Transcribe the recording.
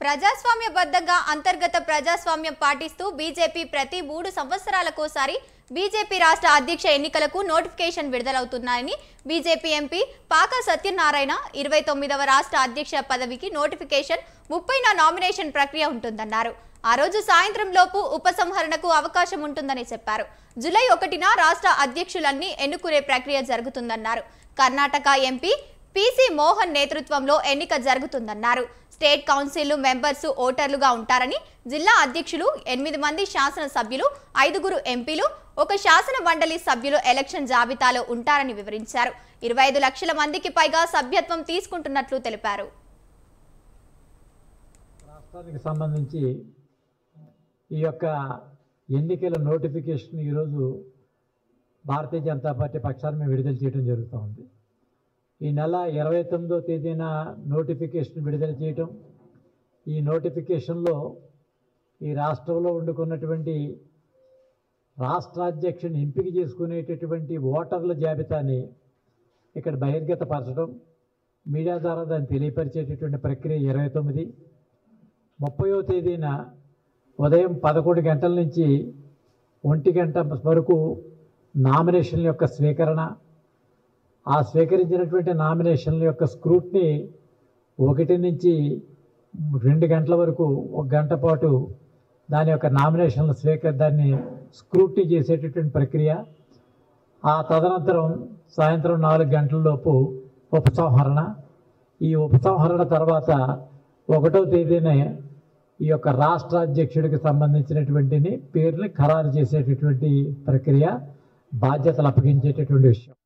ప్రజాస్వామ్యబద్ధంగా అంతర్గత ప్రజాస్వామ్యం పాటిస్తూ బీజేపీ ప్రతి 3 సంవత్సరాలకోసారి బీజేపీ రాష్ట్ర అధ్యక్ష ఎన్నికలకు notification విడుదలవుతున్నాయని BJP MP pak Satyanarayana 29వ రాష్ట్ర అధ్యక్ష పదవికి నోటిఫికేషన్ 30న నామినేషన్ ప్రక్రియ ఉంటుందన్నారు. ఆ రోజు సాయంత్రం లోపు ఉపసంహరణకు అవకాశం ఉంటుందని చెప్పారు. జూలై 1న రాష్ట్ర అధ్యక్షులన్నీ ఎన్నుకునే ప్రక్రియ జరుగుతుందన్నారు. కర్ణాటక ఎంపీ పీసీ మోహన్ నేతృత్వంలో ఎన్నిక జరుగుతుందన్నారు. స్టేట్ కౌన్సిల్ మెంబర్స్ ఓటర్లుగా ఉంటారని, జిల్లా అధ్యక్షులు 8 మంది శాసన సభ్యులు, 5 ఎంపీలు, 1 శాసన మండలి సభ్యులు ఎలక్షన్ జాబితాలో ఉంటారని వివరించారు. 25 లక్షల మందికి పైగా సభ్యత్వం తీసుకుంటున్నట్లు తెలిపారు. రాష్ట్రానికి సంబంధించి ఈ యొక్క ఎన్నికల నోటిఫికేషన్ ఈరోజు భారతీయ జనతా పార్టీ పక్షాన్ని విడుదల చేయడం జరుగుతుంది. ఈ నెల 29వ తేదీన నోటిఫికేషన్ విడుదల చేయటం, ఈ నోటిఫికేషన్లో ఈ రాష్ట్రంలో ఉండుకున్నటువంటి రాష్ట్రాధ్యక్షుని ఎంపిక చేసుకునేటటువంటి ఓటర్ల జాబితాని ఇక్కడ బహిర్గతపరచడం, మీడియా ద్వారా దాన్ని తెలియపరిచేటటువంటి ప్రక్రియ 29. 30వ తేదీన ఉదయం 11 గంటల నుంచి 1 గంట వరకు నామినేషన్ల యొక్క స్వీకరణ, ఆ స్వీకరించినటువంటి నామినేషన్ల యొక్క స్క్రూట్ని 1 నుంచి 2 గంటల వరకు 1 గంట పాటు దాని యొక్క నామినేషన్ల దాన్ని స్క్రూట్నీ చేసేటటువంటి ప్రక్రియ. ఆ తదనంతరం సాయంత్రం 4 గంటలలోపు ఉపసంహరణ. ఈ ఉపసంహరణ తర్వాత 1వ తేదీనే ఈ యొక్క రాష్ట్ర అధ్యక్షుడికి సంబంధించినటువంటి పేర్లు ఖరారు చేసేటటువంటి ప్రక్రియ, బాధ్యతలు అప్పగించేటటువంటి విషయం.